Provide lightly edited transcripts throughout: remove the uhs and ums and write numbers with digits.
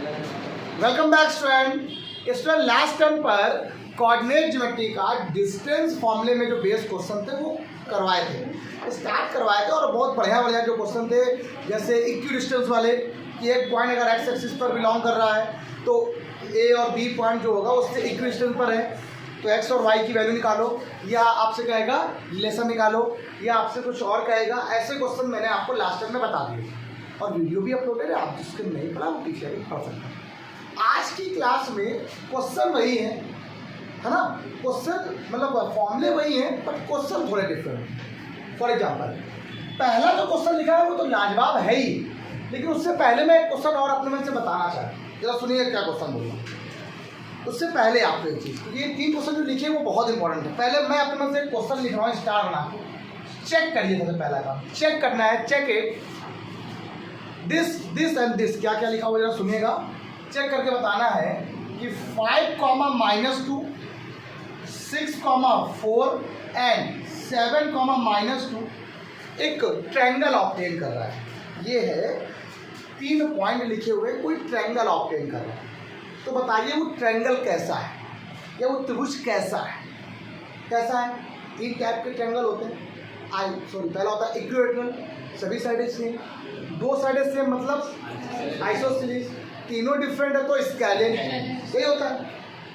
Welcome back student last term पर coordinate geometry का distance फॉर्मूले में जो बेस क्वेश्चन थे वो स्टार्ट करवाए थे और बहुत बढ़िया जो क्वेश्चन थे, जैसे इक्वी डिस्टेंस वाले कि एक पॉइंट अगर एक्स एक्सिस पर बिलोंग कर रहा है तो ए और बी पॉइंट जो होगा उससे इक्वी डिस्टेंस पर है तो एक्स और वाई की वैल्यू निकालो, या आपसे कहेगा रिलेशन निकालो, या आपसे कुछ और कहेगा। ऐसे क्वेश्चन मैंने आपको लास्ट टाइम में बता दिए और वीडियो भी अपलोडेड है, आप जिसके नहीं पढ़ा वो पीछे भी पढ़ सकते हैं। आज की क्लास में क्वेश्चन वही है ना, क्वेश्चन मतलब फॉर्मूले वही हैं बट क्वेश्चन थोड़े डिफरेंट हैं। फॉर एग्जाम्पल पहला जो क्वेश्चन लिखा है वो तो लाजवाब है ही, लेकिन उससे पहले मैं एक क्वेश्चन और अपने मन से बताना चाहता, जरा सुनिए क्या क्वेश्चन बोलूँ। उससे पहले आपको एक चीज़, क्योंकि ये 3 क्वेश्चन जो लिखे वो बहुत इंपॉर्टेंट है। पहले मैं अपने मन से एक क्वेश्चन लिख रहा हूँ स्टार बना के, चेक करिए। सबसे पहला काम चेक करना है, check it this and this, क्या क्या लिखा हुआ जरा सुनिएगा। चेक करके बताना है कि 5, -2 6, 4 एंड 7, -2 एक ट्रायंगल ऑब्टेन कर रहा है। ये है 3 पॉइंट लिखे हुए, कोई ट्रायंगल ऑब्टेन कर रहा है। तो बताइए वो ट्रायंगल कैसा है या वो त्रिभुज कैसा है। कैसा है? 3 टाइप के ट्रायंगल होते हैं। पहला होता है इक्विलैटरल, सभी साइडें सेम, 2 साइडें सेम मतलब आइसोसेलेस, तीनों डिफरेंट है तो स्केलिन, यही होता है।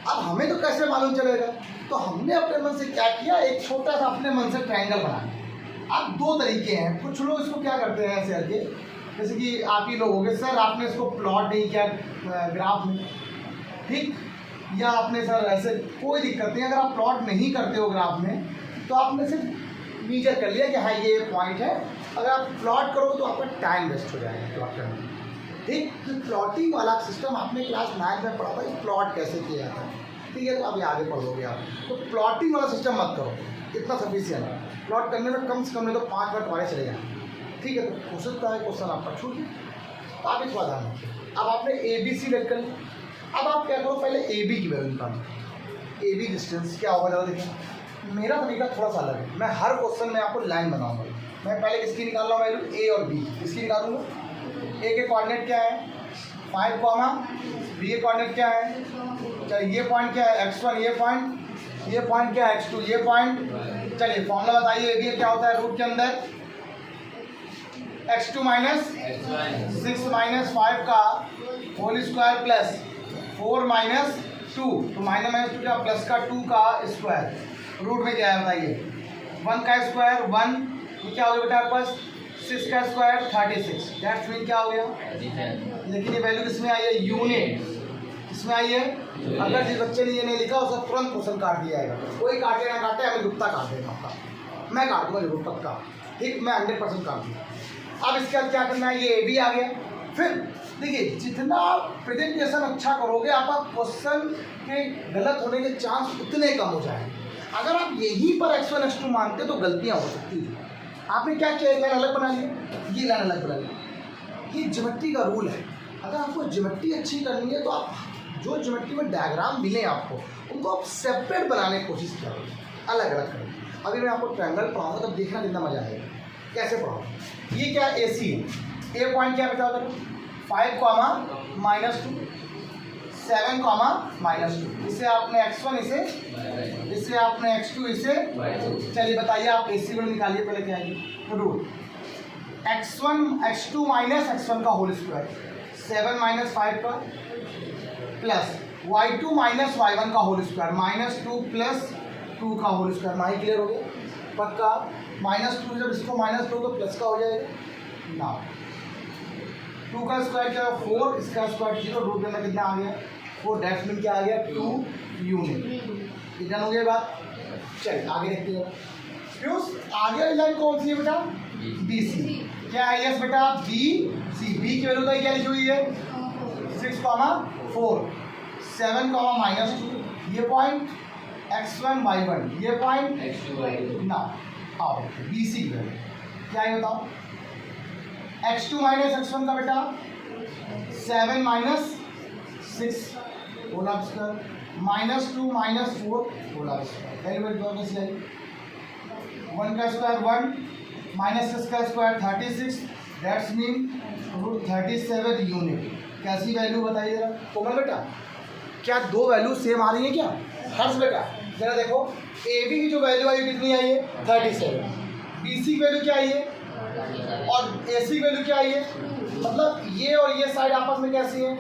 अब हमें तो कैसे मालूम चलेगा, तो हमने अपने मन से क्या किया, एक छोटा सा अपने मन से ट्रायंगल बनाया। अब 2 तरीके हैं, कुछ लोग इसको क्या करते हैं ऐसे करके, जैसे कि आप ही लोग हो गए, सर आपने इसको प्लॉट नहीं किया ग्राफ में, ठीक, या आपने सर ऐसे, कोई दिक्कत नहीं, अगर आप प्लॉट नहीं करते हो ग्राफ में तो आपने सिर्फ मीजर कर लिया कि हाँ ये पॉइंट है। अगर आप प्लॉट करोगे तो आपका टाइम वेस्ट हो जाएगा प्लॉट करने में, ठीक। तो प्लॉटिंग वाला सिस्टम आपने क्लास 9 में पढ़ा था कि प्लॉट कैसे किया जाता है, ठीक है, तो अभी आगे पढ़ोगे आप। तो प्लॉटिंग वाला सिस्टम मत करो, इतना सफिशियंट है। प्लॉट करने में कम से कम नहीं तो 5 मिनट वाले चले जाएंगे, ठीक है। तो हो सकता है क्वेश्चन आपका छूट जाए, तो आप इसको ध्यान रखिए। अब आपने ABC लेट कर लिया, अब आप क्या करो, पहले AB की वैल्यू निकालो। AB डिस्टेंस क्या होगा जरा देखिए। मेरा तरीका थोड़ा सा अलग है, मैं हर क्वेश्चन में आपको लाइन बनाऊंगा। मैं पहले किसकी निकाल रहा हूँ वैल्यू, A और B इसकी निकालूंगा। A के कोऑर्डिनेट क्या है 5, B के कोऑर्डिनेट क्या है, चलिए ये पॉइंट क्या है x1, ये पॉइंट क्या है x2, ये पॉइंट। चलिए फॉर्मूला बताइए AB क्या होता है, रूट के अंदर x2 - 6 - 5 का होल स्क्वायर प्लस 4 - 2, तो -2 क्या प्लस का 2 का स्क्वायर, रूट में क्या है बताइए, 1 का स्क्वायर 1, ये क्या हो गया बेटा आपके पास 6 का स्क्वायर 36, दैट्स मीन क्या हो गया। लेकिन ये वैल्यू किसमें आई है, यूनिट किसमें आई है। अगर जिस बच्चे ने ये नहीं लिखा उसका तुरंत क्वेश्चन काट दिया जाएगा, कोई काटे ना काटे, हमें गुप्ता काट देगा आपका, मैं काट दूंगा जरूर पक्का, ठीक, मैं 100% काट दूँगा। अब इसके बाद क्या करना है, ये भी आ गया। फिर देखिए जितना प्रेजेंटेशन अच्छा करोगे आपका क्वेश्चन के गलत होने के चांस उतने कम हो जाएंगे। अगर आप यहीं पर x1 x2 मानते तो गलतियां हो सकती हैं। आपने क्या किया, लाइन अलग बना लिया, ये लाइन अलग बना लिया। ये ज्योमेट्री का रूल है, अगर आपको ज्योमेट्री अच्छी करनी है तो आप जो ज्योमेट्री में डायग्राम मिले आपको उनको आप सेपरेट बनाने की कोशिश करो, अलग अलग करें। अभी मैं आपको ट्रायंगल पढ़ाऊँगा तब देखना कितना मजा आएगा, कैसे पढ़ाऊँ। ये क्या AC है, A पॉइंट क्या बता दो 5, -2 7, -2, इसे आपने x1 इसे आपने x2 इसे। चलिए बताइए आप AC को निकालिए, पहले क्या है रूट x2 - x1 का होल स्क्वायर 7 - 5 का प्लस y2 - y1 का होल स्क्वायर -2 + 2 का होल स्क्वायर। माही क्लियर हो गया पक्का। -2 जब इसको माइनस करो तो प्लस का हो जाएगा ना, 2 का स्क्वायर क्या है 4, इसका स्क्वायर 0, रूट में कितना आ गया 4, डेट्स मीन क्या आ गया 2 यूनिट। इतना हो गया बात। चलिए आगे देखते हैं फ्यूज, आगे वाली लाइन कौन सी है बेटा, BC। क्या है यस बेटा BC, B की वैल्यू क्या लिखी हुई है 6, 4 7, -2, ये पॉइंट x1 y1, ये पॉइंट x2 y2 ना। आओ BC की वैल्यू क्या है बताओ, x2 - x1 का बेटा 7 - 6 whole square -2 - 4 whole square, value दो कैसे आएगी, 1 का स्क्वायर 1 -6 का square 36, that's mean root 37 unit. कैसी वैल्यू बताइए जरा कोमल बेटा, क्या दो वैल्यू सेम आ रही है क्या? हर्ष बेटा जरा देखो, ए बी की जो वैल्यू आई कितनी आई है 37, बी सी की वैल्यू क्या आई है और ए सी की वैल्यू क्या आई है, मतलब ये और ये साइड आपस में कैसी है?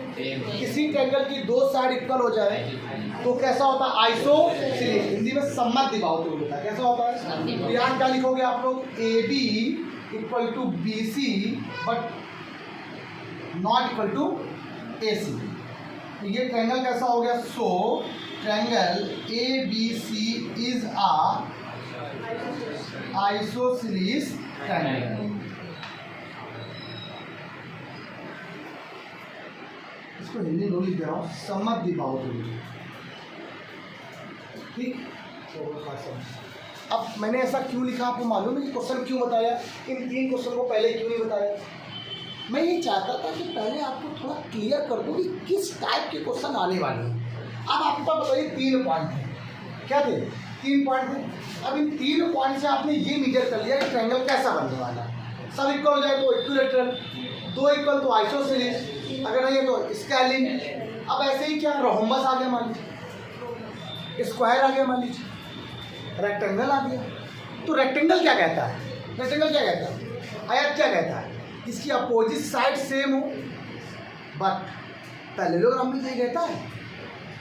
किसी ट्रायंगल की दो साइड इक्वल हो जाए तो कैसा होता है? आइसोसेलेस, हिंदी में सम्मत द्विबाहुत्व होता है। कैसा होता है? तो यहाँ क्या लिखोगे आप लोग? A B equal to B C but not equal to A C. तो ये ट्रायंगल कैसा हो गया? So triangle A B C is a isosceles triangle. इसको हिंदी में लिख दे रहा हूँ, सम्मत द्विबाहुत्व। ठीक, अब मैंने ऐसा क्यों लिखा आपको मालूम है? कि क्वेश्चन क्यों बताया, इन तीन क्वेश्चन को पहले क्यों नहीं बताया? मैं ये चाहता था कि पहले आपको थोड़ा क्लियर कर दूँ कि किस टाइप के क्वेश्चन आने वाले हैं। अब आपके पास बताइए 3 पॉइंट थे, क्या थे? 3 पॉइंट थे। अब इन 3 पॉइंट से आपने ये मेजर कर लिया कि ट्रायंगल कैसा बनने वाला है। सब इक्वल हो जाए तो इक्विलैटरल, 2 इक्वल तो आइसोसेलेस, अगर नहीं है तो स्केलिन। अब ऐसे ही क्या रोम्बस आ गया मान लीजिए, स्क्वायर आ गया मान लीजिए, रेक्टेंगल आ गया। तो रेक्टेंगल क्या कहता है? रेक्टेंगल क्या कहता है? आयत क्या कहता है? इसकी अपोजिट साइड सेम हो, बट पैरेललोग्राम भी तो कहता है,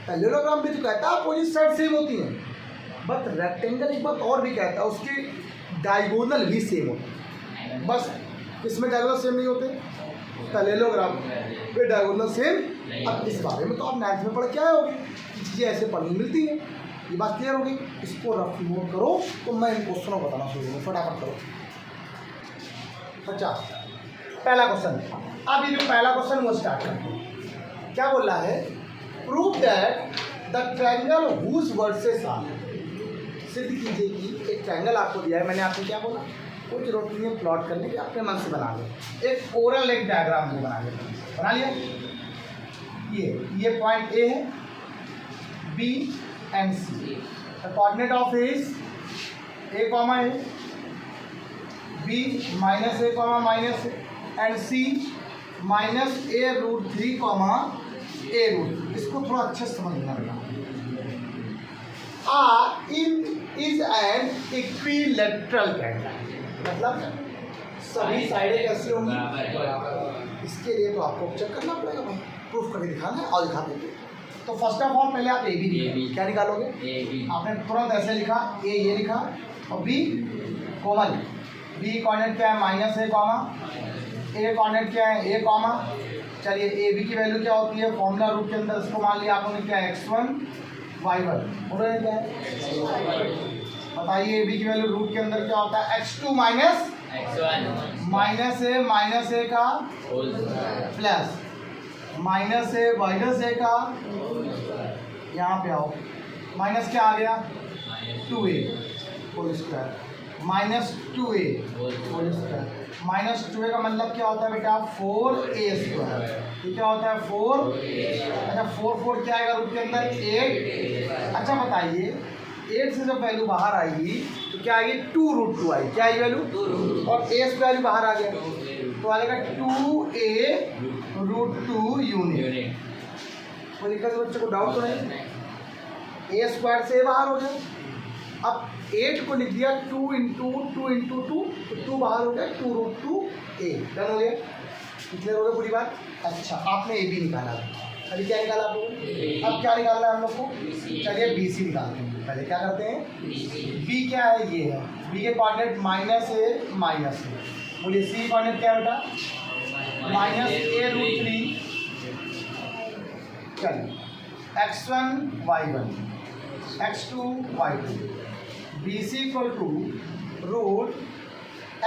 पैरेललोग्राम भी तो कहता है अपोजिट साइड सेम होती है, बट रेक्टेंगल एक बात और भी कहता है, उसके डायगोनल भी सेम होते हैं। बस इसमें डायगोनल सेम नहीं होते, पैरेललोग्राम पे डायगोनल सेम। अब इस बारे में तो आप 9th में पढ़ के आए होंगे, चीज़ें ऐसे पढ़नी मिलती हैं। ये बात क्लियर होगी? इसको रफ नोट करो तो मैं इन क्वेश्चनों को बताना शुरू करूँ, फटाफट करो। अच्छा, पहला क्वेश्चन, अब ये जो पहला क्वेश्चन वो स्टार्ट करते हैं। क्या बोल रहा है? Prove that the triangle whose versus R. सिद्ध कीजिए कि एक ट्रायंगल आपको दिया है, मैंने आपको क्या बोला? कुछ जरूरत नहीं है प्लॉट करने की, अपने मन से बना लो। एक ओरल एक डायग्राम भी बना लिया, बना लिया। ये पॉइंट ए है, B and C. The coordinate of A is A comma A, B minus A comma minus A, and C minus A root 3 comma A root. इसको थोड़ा अच्छे से समझना पड़ेगा। इज एन इक्विलैटरल ट्रायंगल, मतलब सभी साइडें कैसी होंगी? इसके लिए तो आपको चेक करना पड़ेगा भाई, प्रूफ करके दिखाना है और दिखा देंगे। तो फर्स्ट ऑफ ऑल पहले आप ए बी निकालो। क्या निकालोगे? आपने तुरंत ऐसे लिखा, ए ये लिखा और बी कोमल। बी कोऑर्डिनेट क्या है? Minus A comma, A coordinate क्या है? ए कॉमा। चलिए ए बी की वैल्यू क्या होती है? फॉर्मूला रूप के अंदर इसको मान लिया आपने क्या है? x1 y1। बोलो क्या है? बताइए ए बी की वैल्यू रूट के अंदर क्या होता है? x2 माइनस x1, माइनस ए का प्लस माइनस ए का, यहाँ पे आओ, माइनस क्या आ गया? 2a whole square, minus 2a whole square. Minus 2a का मतलब क्या होता है बेटा? 4a square. ये क्या होता है? 4। अच्छा 4 क्या आएगा रूट के अंदर? 8। अच्छा बताइए 8 से जब वैल्यू बाहर आएगी तो क्या आएगी? 2√2 आएगी। क्या आएगी वैल्यू? और a स्क्वायर बाहर आ गया तो आ जाएगा 2a√2 यूनिट। कोई दिक्कत बच्चे को डाउट तो नहीं? ए स्क्वायर से बाहर हो गया। अब 8 को लिख दिया 2 इंटू 2 तो 2 बाहर हो गया, 2√2a। डन हो गया? क्लियर हो गया पूरी बात? अच्छा आपने ए बी निकाला, अभी क्या निकाला आप लोगों? अब क्या निकालना है हम लोग को? चलिए बी सी निकालते हैं। पहले क्या करते हैं? बी क्या है? ये है, बी के कोऑर्डिनेट माइनस ए। बोलिए सी कोऑर्डिनेट क्या है बेटा? Minus a√3। चलिए x1 y1, x2 y2, B C equal to root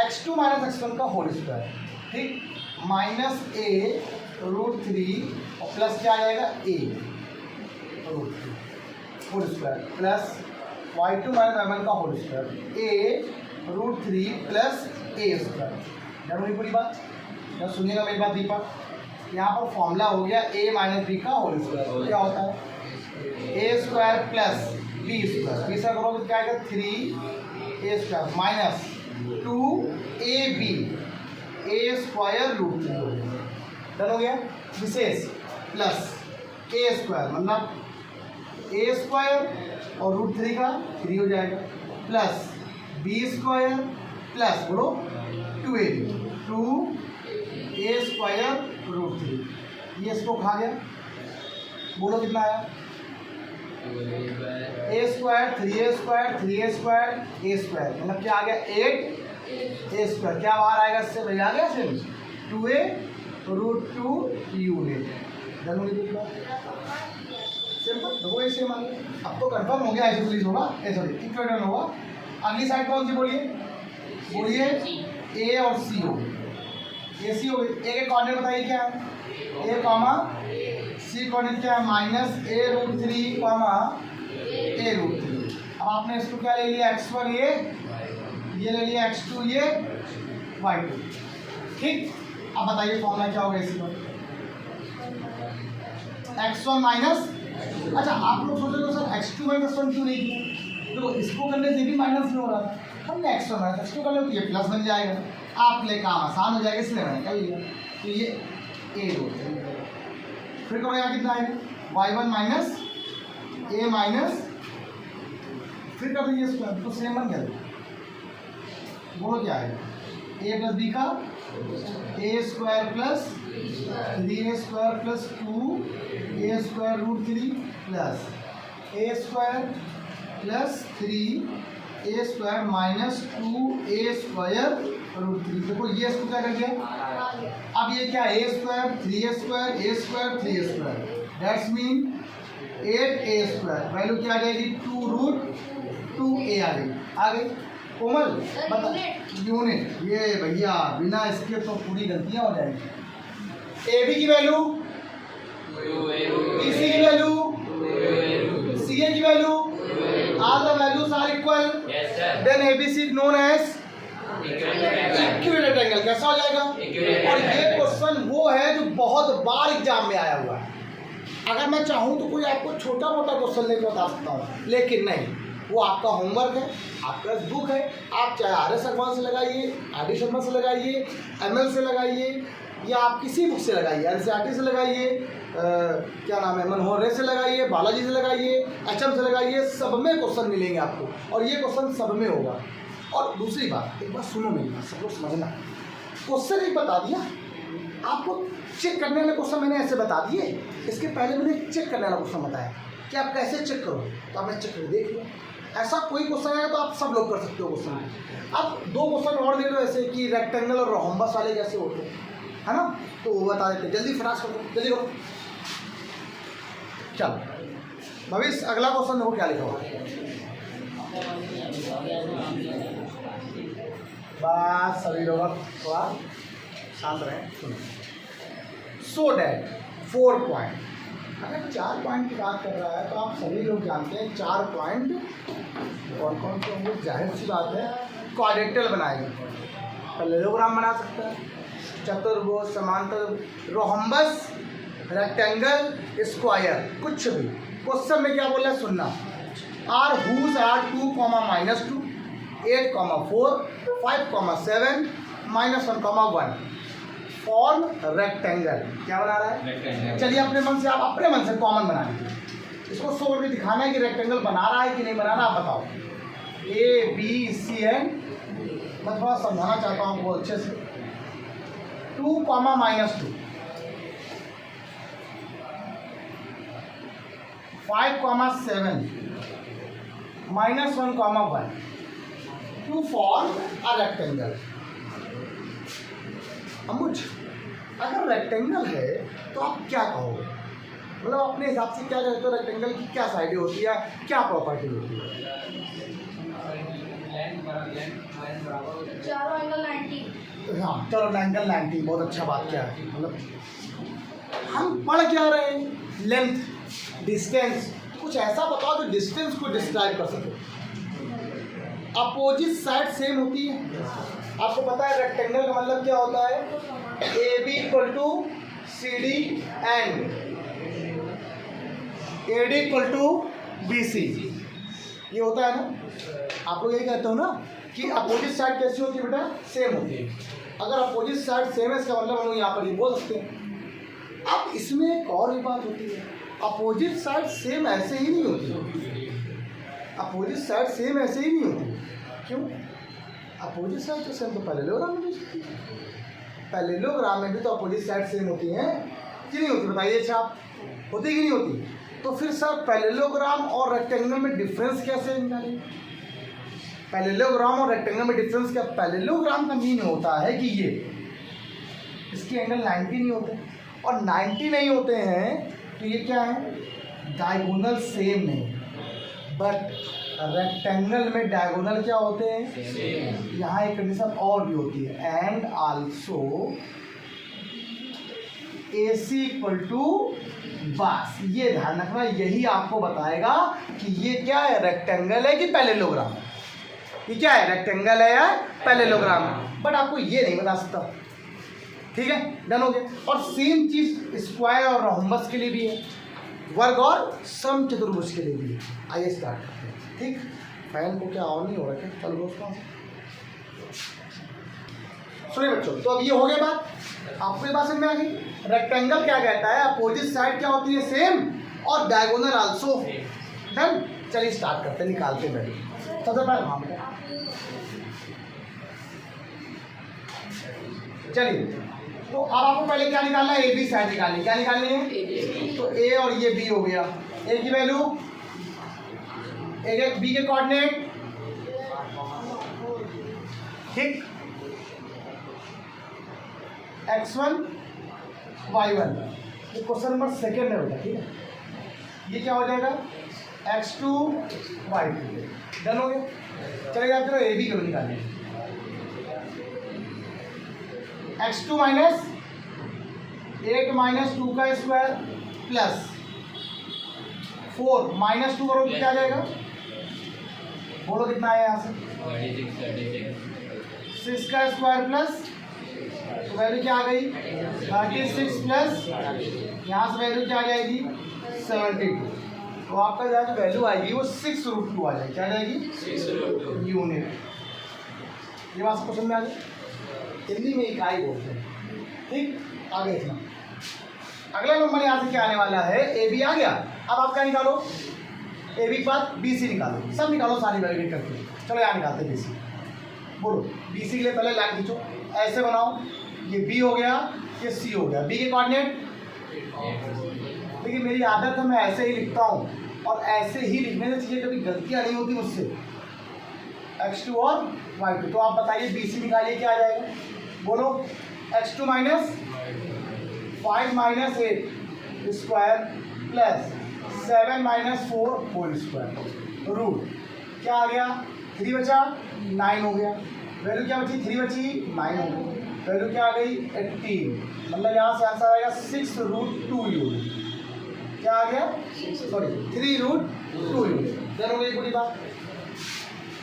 x2 minus x1 का होल स्क्वायर। ठीक, माइनस a√3 और प्लस क्या आ जाएगा? a√3 whole square plus y2 minus y1 का whole square, a√3 plus a square. Done हुई पूरी बात? जब सुनिएगा मेरी बात दीपक, यहाँ पर फॉर्मूला हो गया a माइनस बी का होल स्क्वायर। क्या होता है? a square plus B square. B square करोगे क्या आएगा? 3a square minus 2ab a square √3। Done हो गया? विशेष प्लस ए स्क्वायर, मतलब ए स्क्वायर और रूट 3 का 3 हो जाएगा, प्लस बी स्क्वायर प्लस बोलो 2ab, 2a स्क्वायर रूट 3, ये इसको खा गया, बोलो कितना आया, A square 3a square 3a square A square, मतलब क्या आ गया 8a स्क्वायर, क्या बाहर आएगा इससे भैया, आ गया सिर्फ 2a रूट 2 यूनिट, सिंपल, देखो ये सेम आ गया। अब तो कंफर्म हो गया आइसोसेलेस होगा, सॉरी इक्विवेलेंट होगा। अगली साइड कौन सी बोलिए, बोलिए ए और सी हो गई, ए सी हो गई। ए के कोऑर्डिनेट बताइए क्या है, ए कॉमा सी कोऑर्डिनेट क्या है, minus A root 3 comma A root 3। अब आपने इसको क्या ले लिया, x1 ये ले लिया, x2 ये, y2, ठीक। अब बताइए फॉर्मूला क्या होगा इसी का, x1 माइनस, अच्छा आप लोग सोच रहे हो सर x2 माइनस 1 क्यों नहीं किया, तो इसको करने से भी माइनस में हो रहा था, हमने x1 माइनस x2 कर लिया तो ये प्लस बन जाएगा, आप ले काम आसान हो जाएगा, इसलिए मैंने कर लिया। तो ये a रूट 3, फिर करो यहाँ कितना आएगा, y1 माइनस a माइनस, फिर कर दीजिए स्क्वायर, तो सेम बन गया, बोलो क्या आएगा, a प्लस b का A square plus 3a square plus 2a square root 3 plus A square plus 3a square minus 2a square root 3। देखो ये इसको क्या कर दिया, अब ये क्या, A square 3a square A square 3a square, that's mean 8a square, value क्या आ जाएगी 2 रूट 2a आ गई। कोमल बता, यूनिट, ये भैया बिना इसके तो पूरी गलतियां हो जाएंगी। ए बी की वैल्यू, बी सी की वैल्यू, सी ए की value, all the values are equal, then A B C known as equivalent angle. कैसा हो जाएगा, और ये क्वेश्चन वो है जो बहुत बार एग्जाम में आया हुआ है। अगर मैं चाहूँ तो कोई आपको छोटा मोटा क्वेश्चन लेकर बता सकता हूँ, लेकिन नहीं, वो आपका होमवर्क है, आपका बुक है, आप चाहे आर एस अग्रवाल से लगाइए, आर डी शर्मा से लगाइए, एमएल से लगाइए, या आप किसी बुक से लगाइए, एनसीईआरटी से लगाइए, क्या नाम है, मनोहर रे से लगाइए, बालाजी से लगाइए, एचएम से लगाइए, सब में क्वेश्चन मिलेंगे आपको, और ये क्वेश्चन सब में होगा। और दूसरी बात, एक बात सुनो मेरी बात, सब लोग समझना, क्वेश्चन एक बता दिया आपको, चेक करने वाले क्वेश्चन मैंने ऐसे बता दिए, इसके पहले मैंने चेक करने वाला क्वेश्चन बताया कि आप कैसे चेक करो, तो आपने चेक कर देख लिया। ऐसा कोई क्वेश्चन आएगा तो आप सब लोग कर सकते हो क्वेश्चन। अब 2 क्वेश्चन और दे दो ऐसे कि रेक्टेंगल और रोम्बस वाले कैसे होते हैं, है ना, तो वो बता देते, जल्दी फटास करो, जल्दी करो। चलो भविष्य, अगला क्वेश्चन देखो क्या लिखा हुआ है, बस सभी लोग थोड़ा शांत रहें, सुनो। सो डैट 4 पॉइंट, अगर 4 पॉइंट की बात कर रहा है तो आप सभी लोग जानते हैं 4 पॉइंट कौन कौन से होंगे, जाहिर सी बात है क्वाड्रेटल बनाएंगे, पैरेललोग्राम बना सकता है, चतुर्भुज, समांतर, रोम्बस, रेक्टेंगल, स्क्वायर, कुछ भी। क्वेश्चन में क्या बोल रहा है सुनना, R whose R 2, -2, 8, 4, 5, 7, -1, 1 form rectangle. क्या बना रहा है, चलिए अपने मन से, आप अपने मन से कॉमन बना लीजिए, इसको शो करके दिखाना है कि रेक्टेंगल बना रहा है कि नहीं बना रहा, आप बताओ। ए बी सी एंड, मैं थोड़ा समझाना चाहता हूँ आपको अच्छे से, 2, -2, 5, 7, -1, 1 टू फॉर्म अ रेक्टेंगल। अमुज, अगर रेक्टेंगल है तो आप क्या कहोगे, मतलब अपने हिसाब से क्या कहते हो, रेक्टेंगल की क्या साइडें होती है, क्या प्रॉपर्टी होती है? चारों एंगल 90। हाँ चलो, एंगल 90, बहुत अच्छा बात क्या है, मतलब हम पढ़ क्या रहे हैं, लेंथ, डिस्टेंस, कुछ ऐसा बताओ जो डिस्टेंस को डिस्क्राइब कर सके। अपोजिट साइड सेम होती है, आपको पता है रेक्टेंगल का मतलब क्या होता है, A B equal to C D and A D equal to B C, ये होता है ना। आप लोग यही कहते हो ना कि अपोजिट साइड कैसी होती है बेटा, सेम होती है। अगर अपोजिट साइड सेम है इसका मतलब हम लोग यहाँ पर ये बोल सकते हैं अब इसमें एक और भी बात होती है, अपोजिट साइड सेम ऐसे ही नहीं होती, अपोजिट साइड सेम ऐसे ही नहीं होती। क्यों? अपोजिट साइड तो सेम तो पैरेललोग्राम में भी होती है, पैरेललोग्राम में भी तो अपोजिट साइड सेम होती हैं कि नहीं होती? बताइए छाप, होती कि नहीं होती? तो फिर सर पैरेललोग्राम और रेक्टेंगल में डिफरेंस कैसे निकालें? पैरेललोग्राम और रेक्टेंगल में डिफरेंस क्या? पैरेललोग्राम का मीन होता है कि ये इसके एंगल 90 नहीं होते, और 90 नहीं होते हैं तो ये क्या है? डायगोनल सेम नहीं। बट रेक्टेंगल में डायगोनल क्या होते हैं? यहाँ एक कंडीशन और भी होती है, and also AC equal to, बस ये ध्यान रखना, यही आपको बताएगा कि ये क्या है, रेक्टेंगल है कि पैरेललोग्राम। ये क्या है, रेक्टेंगल है या पैरेललोग्राम? बट आपको ये नहीं बता सकता। ठीक है, डन हो गया। और सेम चीज स्क्वायर और रोम्बस के लिए भी है, वर्ग और समचतुर्भुज के लिए भी है। आइए स्टार्ट करते हैं। ठीक, फैन को क्या ऑन नहीं हो रहा है? चलो दोस्तों सुनिए बच्चों, तो अब ये हो गया बात, आपको ये बात समझ में आ गई। रेक्टेंगल क्या कहता है? अपोजिट साइड क्या होती है? सेम, और डायगोनल आल्सो। डन, चलिए स्टार्ट करते हैं, निकालते हैं वैल्यू। सबसे पहले हाँ बेटा, चलिए तो अब आपको पहले क्या निकालना है? AB साइड निकालनी। क्या निकालनी है? तो A और ये B हो गया। A की वैल्यू, B के कोऑर्डिनेट, ठीक, x1 y1, ये क्वेश्चन नंबर सेकेंड में होगा। ठीक है, ये क्या हो जाएगा? x2 y2। डन हो गया। चलेगा, चलो AB करो निकालिए। x2 माइनस 8 माइनस 2 का स्क्वायर प्लस 4 माइनस 2 करो, क्या आ जाएगा? बोलो कितना आया यहाँ से? 6 का स्क्वायर प्लस, तो वैल्यू क्या आ गई? 36 प्लस यहाँ से वैल्यू क्या आ जाएगी? 72। तो आपका जो वैल्यू आएगी वो 6√2 आ जाएगी। क्या आ जाएगी? 6√2 यूनिट। ये बात समझ में आ गई? हिंदी में इकाई बोलते हैं। ठीक, आगे देखना, अगला नंबर यहाँ से क्या आने वाला है? AB आ गया। अब आप क्या निकालो? AB के बाद BC निकालो, सब निकालो सारी वैल्यू करके। चलो यहाँ निकालते हैं BC। बोलो BC के लिए पहले लाइन खींचो, ऐसे बनाओ, ये B हो गया, ये C हो गया। B के कोऑर्डिनेट, देखिए मेरी आदत है मैं ऐसे ही लिखता हूँ, और ऐसे ही लिखने से चीज़ें कभी गलतियाँ नहीं होती मुझसे। x2 और y2, तो आप बताइए BC निकालिए, क्या आ जाएगा? बोलो x2 minus 5 minus 8 square plus 7 minus 4 whole square root, क्या आ गया? 3 बचा 9 हो गया। वैल्यू क्या बची? 3 बची 9 हो गई। वैल्यू क्या आ गई? 18। मतलब यहाँ से आंसर आएगा 6√2 यूनिट। क्या आ गया? Sorry 3√2 unit. डन हो गई पूरी बात।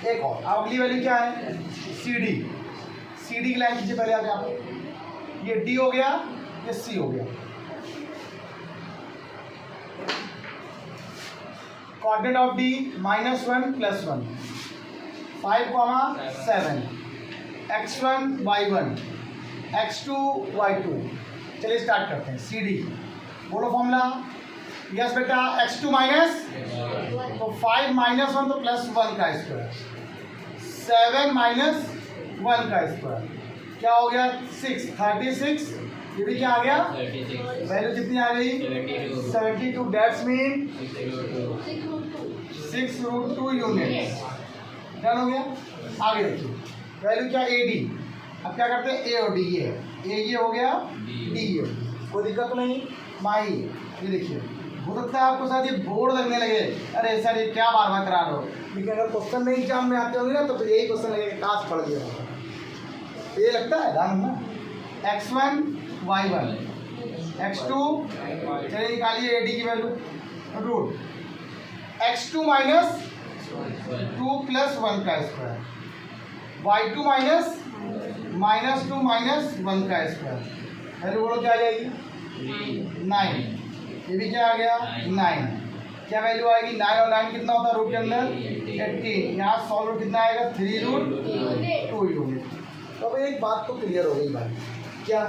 एक और, अब अगली वैल्यू क्या है? CD। CD की लाइन खींचिए पहले आगे आप। ये D हो गया, ये C हो गया। Coordinate of D -1 + 1, 5, 7, x1 y1, x2 y2। चलिए स्टार्ट करते हैं। CD, बोलो फॉर्मूला। यस बेटा, x2 माइनस, तो 5 माइनस 1 तो +1 का स्क्वायर, 7 माइनस 1 का स्क्वायर, क्या हो गया? 6, 36। ये भी क्या आ गया? वैल्यू कितनी आ गई? 72। Dates mean 6√2 unit. डन हो गया। आगे देखिए, वैल्यू क्या? AD। अब क्या करते हैं? A और D, ये हो गया, D ये, कोई दिक्कत नहीं माही। ये देखिए, हो सकता है आपको शायद ये बोर्ड लगने लगे, अरे सर ये क्या बार बार करा रहे हो, लेकिन अगर क्वेश्चन नहीं एग्जाम में आते होंगे ना तो फिर यही क्वेश्चन लगेगा, काश पढ़ लिया। तो ये लगता है ध्यान ना, x1 y1 x2, चलिए निकालिए AD की वैल्यू, रूट x2 माइनस 2 + 1 का स्क्वायर, y2 माइनस -2 माइनस 1 का स्क्वायर। वैल्यू बोलो क्या आ जाएगी? 9। ये भी क्या आ गया? 9। क्या वैल्यू आएगी? 9 और 9 कितना होता है रूट के अंदर? 18। यहाँ सॉल्व रूट कितना आएगा? 3√2 यूनिट। तो अब एक बात तो क्लियर हो गई भाई, क्या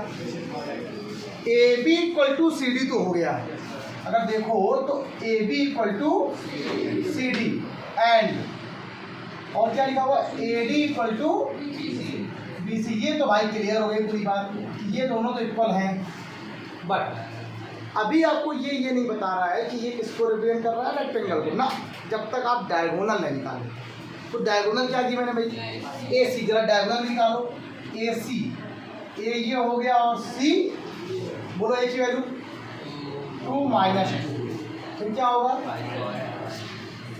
A B equal to C D तो हो गया, अगर देखो तो A B equal to C D and और क्या लिखा हुआ A D equal to B C. ये तो भाई क्लियर हो गई पूरी बात, ये दोनों तो इक्वल हैं। बट अभी आपको ये नहीं बता रहा है कि ये किसको रिप्रेजेंट कर रहा है, रेक्टेंगल को ना, जब तक आप डायगोनल नहीं निकालें। तो डायगोनल क्या की मैंने भाई, ए सी, जरा डायगोनल निकालो, ए सी, ए ये हो गया और सी बोलो ए की वैल्यू 2 माइनस 2, फिर क्या होगा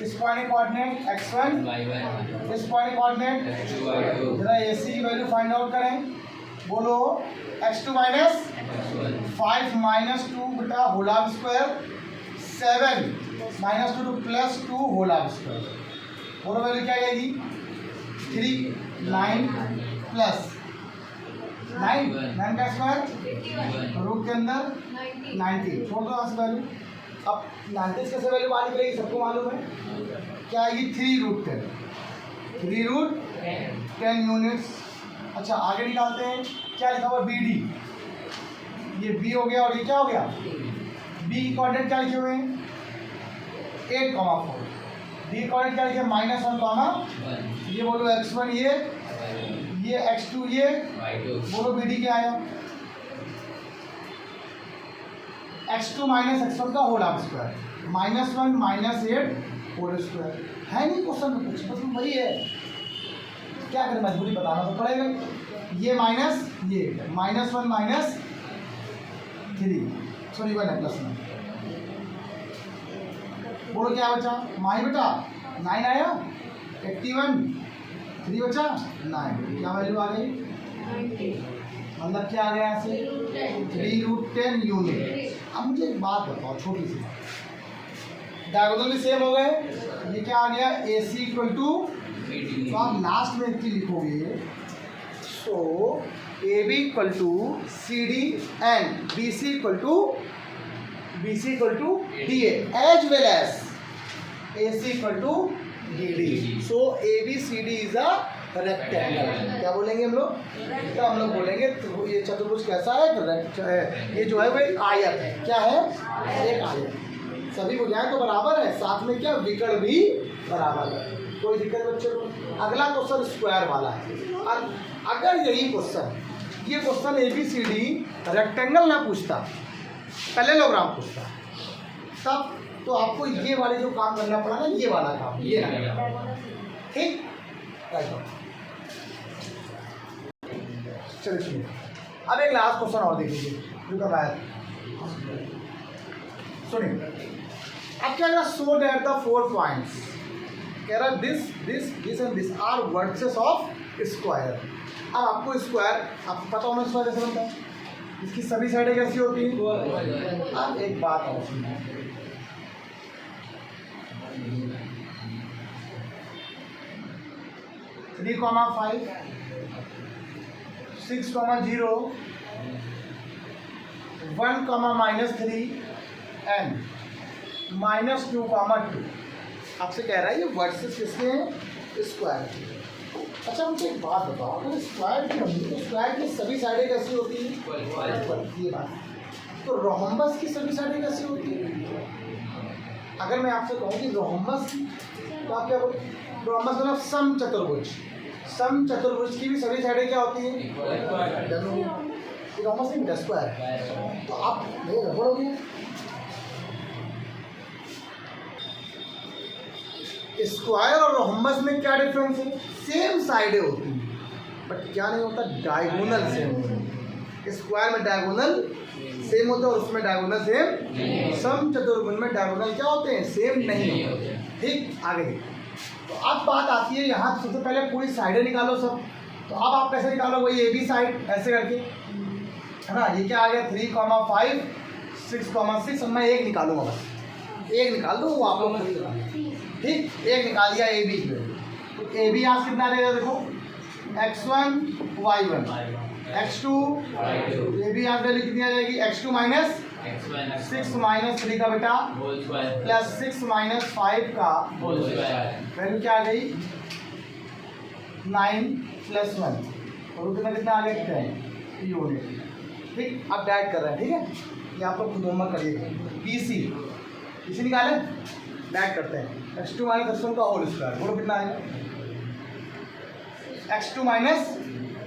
इस पॉइंट कोऑर्डिनेट x1, इस पॉइंट कोऑर्डिनेट, जरा ए सी की वैल्यू फाइंड आउट करें, बोलो x2 माइनस 5 माइनस 2 बेटा whole of square 7 minus 2 plus 2 whole of square, बोलो वैल्यू क्या आएगी 3 9 प्लस 9 का स्क्वायर रूट के अंदर 90, छोड़ दो यहाँ वैल्यू। अब 90 कैसे वैल्यू बाहर निकलेगी सबको मालूम है, क्या आएगी 3 रूट 10 यूनिट्स। अच्छा आगे निकालते हैं, क्या लिखा हुआ बी डी, ये बी हो गया और ये क्या हो गया बी कोऑर्डिनेट क्या लिखे हुए हैं 8,4, डी कोऑर्डिनेट क्या लिखे -1, ये बोलो x1 ये x2 ये बोलो बी डी क्या आया x2 माइनस x1 का whole of square -1 -8 whole square. है नहीं क्वेश्चन में कुछ, मतलब वही है, क्या करें मजबूरी बताना तो पड़ेगा। ये माइनस ये -1 -3 सॉरी 1 है प्लस में, बोलो क्या बचा माई बेटा 9 आया 81, 3 बचा 9, क्या वैल्यू आ गई 90, मतलब क्या आ गया यहाँ से 3 रूट 10 यूनिट। अब मुझे एक बात बताओ छोटी सी, डायगोनल भी सेम हो गए, ये क्या आ गया ए सी इक्वल टू, तो आप लास्ट में इतनी लिखोगे so A B equal to C D and B C equal to D as well as A C equal to D D. So A B C D is a rectangle. क्या बोलेंगे हम लोग, तो हम लोग बोलेंगे तो ये चतुर्भुज कैसा है, ये जो है वो एक आयत है, क्या है एक आयत, सभी भुजाएं तो बराबर है, साथ में क्या विकर्ण भी बराबर है, कोई दिक्कत बच्चों को। अगला क्वेश्चन स्क्वायर वाला है, अगर यही क्वेश्चन ये question A B C D rectangle ना पूछता, पैरेललोग्राम पूछता, तब तो आपको ये वाले जो काम करना पड़ा ना, ये वाला काम ये ना, ठीक चलिए सुनिए। अब एक लास्ट क्वेश्चन और देख लीजिए जो कब आया, सुनिए। अब क्या कह रहा, सो दैट द 4 पॉइंट्स, कह रहा this and this R versus of square. अब आपको स्क्वायर, आपको पता होना स्क्वायर कैसे बनता है, इसकी सभी साइडें कैसी होती हैं। अब एक बात और सुनिए, थ्री 5 6, 0 1, -3 एंड -2, 2। आपसे कह रहा है ये वर्सेस किसके हैं स्क्वायर के। अच्छा हमसे एक बात बताओ, अगर स्क्वायर की होंगी तो स्क्वायर की सभी साइडें कैसी होती हैं, ये बात, तो रोहम्बस की सभी साइडें कैसी होती हैं। अगर मैं आपसे कहूँ कि रोहम्बस, तो आप क्या बोलोगे, रोहम्बस मतलब सम चतुर्भुज की भी सभी साइडें क्या होती हैं, रोहम्बस नहीं स्क्वायर, तो आप नहीं बोलोगे स्क्वायर और रोहम्बस में क्या डिफरेंस है, सेम साइडें होती हैं बट क्या नहीं होता, डायगोनल सेम होता है। स्क्वायर में डायगोनल सेम होता है और उसमें डायगोनल सेम, सम चतुर्भुज में डायगोनल क्या होते हैं, सेम नहीं होते। ठीक, आगे तो अब बात आती है यहाँ, सबसे पहले पूरी साइडें निकालो सब, तो अब आप कैसे निकालो, वही ए बी साइड ऐसे करके, है ना। ये क्या आ गया 3, 5 6, 6, मैं एक निकालूंगा, बस एक निकाल दूँ, वो आप लोग ठीक, एक निकाल दिया ए बी, तो ए बी यहाँ कितना रहेगा, देखो x1 y1 x2 A B यहाँ वैल्यू कितनी आ जाएगी, x2 -6 -3 का बेटा प्लस 6 -5 का वैल्यू क्या आ गई 9 + 1 और कितना आ गया 10 यूनिट। ठीक, आप डायरेक्ट कर रहे हैं, ठीक है, ये आप लोग खुद होमवर्क करिएगा। BC इसे निकालें, डायरेक्ट करते हैं। x2 माइनस x1 का होल स्क्वायर, बोलो कितना आएगा? x2 माइनस,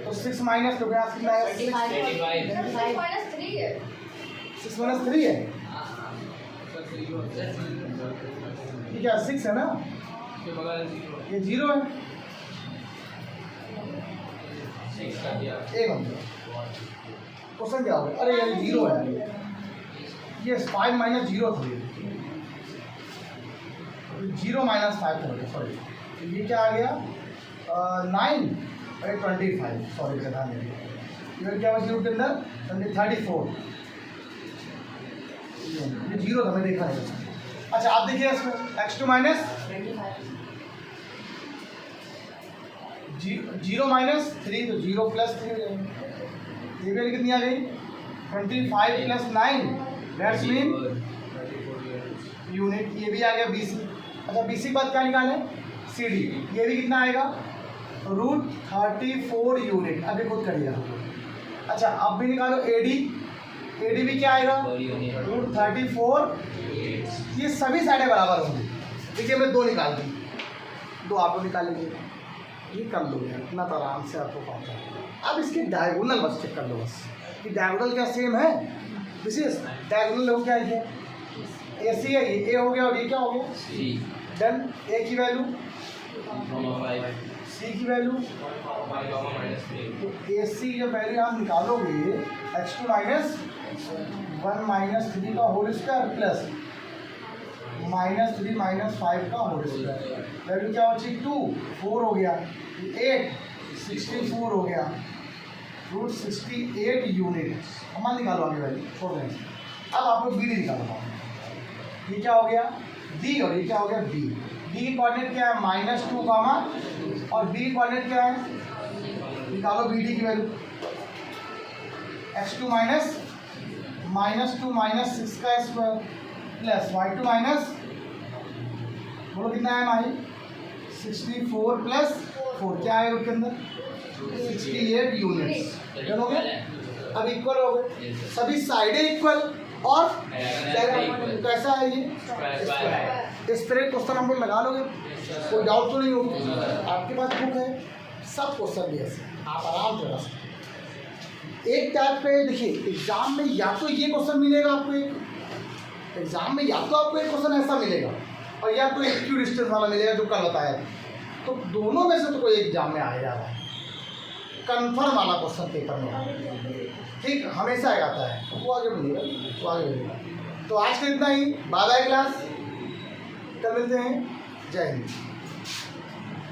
तो 6 माइनस तो यहाँ कितना आएगा? 6 माइनस 3 है। 6 माइनस 3 है, ये क्या 6 है ना, ये 0 है। एक मिनट, क्वेश्चन क्या होगा? अरे ये 0 है, ये 5 माइनस 0 था, 0 माइनस 5 था, सॉरी, तो ये क्या आ गया? 9 और 25, सॉरी ध्यान दीजिए, ये क्या हुआ 0 के अंदर? 34, ये 0 था, मैं देखा नहीं। अच्छा आप देखिए इसमें x2 माइनस 0 माइनस 3, तो 0 प्लस 3 हो जाएगी। ये वैल्यू कितनी आ गई? 25 प्लस 9, दैट्स मीन यूनिट। ये भी आ गया BC। अच्छा BC के बाद क्या निकालें? CD, ये भी कितना आएगा? √34 यूनिट। अभी खुद करिएगा। अच्छा अब भी निकालो AD भी क्या आएगा? √34। ये सभी साइडें बराबर होंगी। देखिए मैं 2 निकाल दी, 2 आप लोग निकाल लीजिए, ये कर लो यार, इतना तो आराम से आपको पता है। अब इसके डायगोनल बस चेक कर लो, बस कि डायगोनल क्या सेम है? विशेष डायगोनल हो क्या है? AC है, ये A हो गया और ये क्या हो गया? C। डन। A की वैल्यू, C की वैल्यू, तो AC की वैल्यू आप निकालोगे x2 माइनस 1 माइनस 3 का होल स्क्वायर प्लस -3 माइनस 5 का होल स्क्वायर, वैल्यू क्या बची? 2, 4 हो गया, 8, 64 हो गया, √68 यूनिट। हम निकालो आगे वैल्यू, छोड़ दें। अब आप लोग BD निकालो, ये क्या हो गया? D और ये क्या हो गया? B। D की कोऑर्डिनेट क्या है? -2 कामा, और B की कोऑर्डिनेट क्या है? निकालो BD की वैल्यू, x2 माइनस -2 माइनस 6 का स्क्वायर प्लस y2 माइनस, बोलो कितना है माही? 64 प्लस 4, क्या है उसके अंदर? 68 यूनिट्स। डन हो गया? अब इक्वल हो गए, सभी साइडें इक्वल, और कैसा है ये? इस तरह क्वेश्चन हम लोग लगा लोगे, कोई डाउट तो नहीं होगी। आपके पास बुक है, सब क्वेश्चन भी ऐसे आप आराम से लगा सकते। एक टाइप पे देखिए एग्जाम में या तो ये क्वेश्चन मिलेगा आपको, एक एग्जाम में या तो आपको एक क्वेश्चन ऐसा मिलेगा, और या तो इक्यू डिस्टेंस वाला मिलेगा जो कल बताया। तो दोनों में से तो कोई एग्जाम में आ जाता है, कन्फर्म वाला क्वेश्चन पेपर में, ठीक, हमेशा आता है, वो आगे मिलेगा, वो आगे मिलेगा। तो आज का इतना ही, बाय बाय क्लास, कल मिलते हैं, जय हिंद।